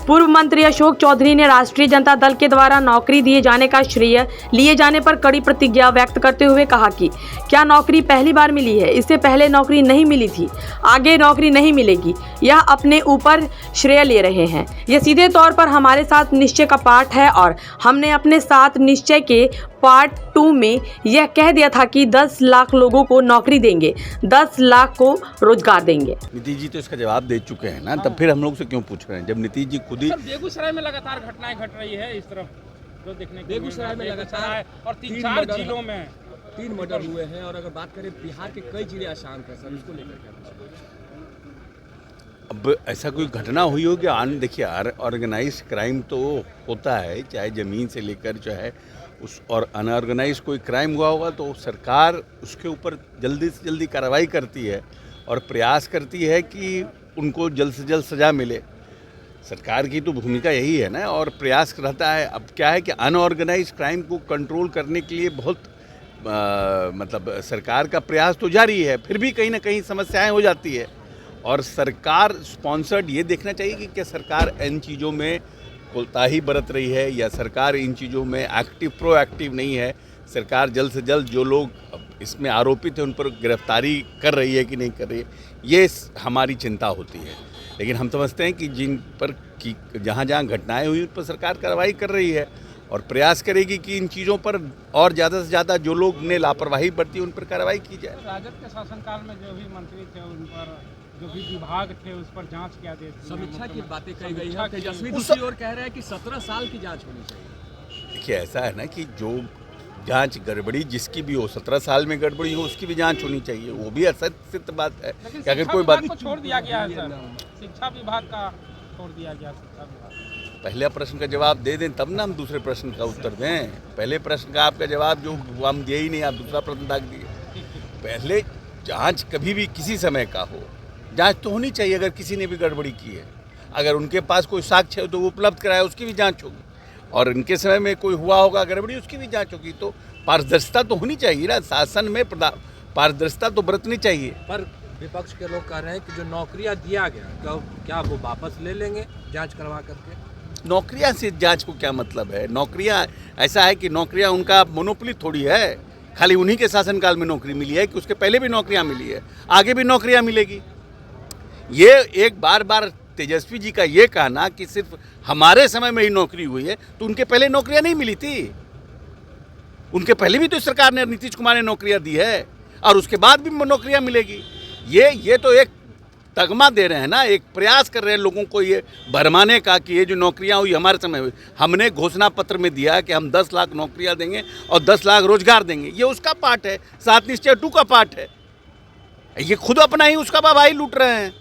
पूर्व मंत्री अशोक चौधरी ने राष्ट्रीय जनता दल के द्वारा नौकरी दिए जाने का श्रेय लिए जाने पर कड़ी प्रतिक्रिया व्यक्त करते हुए कहा कि क्या नौकरी पहली बार मिली है? इससे पहले नौकरी नहीं मिली थी, आगे नौकरी नहीं मिलेगी। यह अपने ऊपर श्रेय ले रहे हैं। यह सीधे तौर पर हमारे साथ निश्चय का पाठ है और हमने अपने साथ निश्चय के पार्ट 2 में यह कह दिया था कि 10 लाख लोगों को नौकरी देंगे, 10 लाख को रोजगार देंगे। नीतीश जी तो इसका जवाब दे चुके हैं ना, तब फिर हम लोग से क्यों पूछ रहे हैं जब नीतीश जी खुद ही। बेगूसराय में लगातार घटनाएं घट रही है इस तरफ जो देखने को बेगूसराय में लगातार और 3-4 जिलों में 3 मर्डर हुए हैं। और अगर बात करें बिहार के कई जिले अशांत हैं सर, उसको लेकर क्या? अब ऐसा कोई घटना हुई हो कि देखिए ऑर्गेनाइज क्राइम तो होता है, चाहे ज़मीन से लेकर चाहे उस और अनऑर्गेनाइज कोई क्राइम हुआ होगा तो सरकार उसके ऊपर जल्दी से जल्दी कार्रवाई करती है और प्रयास करती है कि उनको जल्द से जल्द सज़ा मिले। सरकार की तो भूमिका यही है ना, और प्रयास रहता है। अब क्या है कि अनऑर्गेनाइज क्राइम को कंट्रोल करने के लिए बहुत मतलब सरकार का प्रयास तो जारी है, फिर भी कहीं ना कहीं समस्याएं हो जाती है। और सरकार स्पॉन्सर्ड ये देखना चाहिए कि क्या सरकार इन चीज़ों में कोताही बरत रही है या सरकार इन चीज़ों में प्रोएक्टिव नहीं है। सरकार जल्द से जल्द जो लोग इसमें आरोपित हैं उन पर गिरफ्तारी कर रही है कि नहीं कर रही है, ये हमारी चिंता होती है। लेकिन हम समझते हैं कि जिन पर जहाँ जहाँ घटनाएं हुई उन पर सरकार कार्रवाई कर रही है और प्रयास करेगी कि इन चीज़ों पर और ज़्यादा से ज़्यादा जो लोग ने लापरवाही बरती उन पर कार्रवाई की जाए। राजद के शासनकाल में जो भी मंत्री थे उन पर, जो भी विभाग थे उस पर जांच किया गया, समीक्षा की बातें कही गई है। तेजस्वी दूसरी ओर कह रहा है कि 17 साल की जांच होनी चाहिए। देखिए ऐसा है ना कि जो जांच गड़बड़ी जिसकी भी हो, 17 साल में गड़बड़ी हो उसकी भी जांच होनी चाहिए, वो भी असत्य बात है कि अगर कोई बात को छोड़ दिया गया है सर, शिक्षा विभाग का छोड़ दिया गया। शिक्षा विभाग पहले प्रश्न का जवाब दे दें तब ना हम दूसरे प्रश्न का उत्तर दें। पहले प्रश्न का आपका जवाब जो हम दिए ही नहीं, आप दूसरा प्रश्न दाग दिए। पहले जांच कभी भी किसी समय का हो, जांच तो होनी चाहिए। अगर किसी ने भी गड़बड़ी की है, अगर उनके पास कोई साक्ष्य है तो वो उपलब्ध कराए, उसकी भी जांच होगी। और इनके समय में कोई हुआ होगा गड़बड़ी, उसकी भी जांच होगी। तो पारदर्शिता तो होनी चाहिए ना, शासन में पारदर्शिता तो बरतनी चाहिए। पर विपक्ष के लोग कह रहे हैं कि जो नौकरियां दिया गया क्या वो वापस ले लेंगे जांच करवा करके? नौकरियां से जांच को क्या मतलब है? नौकरियां ऐसा है कि नौकरियां उनका मोनोपोली थोड़ी है, खाली उन्हीं के शासनकाल में नौकरी मिली है कि उसके पहले भी नौकरियां मिली है, आगे भी नौकरियां मिलेगी। ये एक बार तेजस्वी जी का ये कहना कि सिर्फ हमारे समय में ही नौकरी हुई है, तो उनके पहले नौकरियां नहीं मिली थी। उनके पहले भी तो सरकार ने, नीतीश कुमार ने नौकरियां दी है और उसके बाद भी नौकरियां मिलेगी। ये तो एक तगमा दे रहे हैं ना, एक प्रयास कर रहे हैं लोगों को ये भरमाने का कि ये जो नौकरियां हुई हमारे समय हुई। हमने घोषणा पत्र में दिया कि हम 10 लाख नौकरियां देंगे और 10 लाख रोजगार देंगे, ये उसका पार्ट है, 7 निश्चय 2 का पार्ट है। ये खुद अपना ही उसका वाहवाही लूट रहे हैं।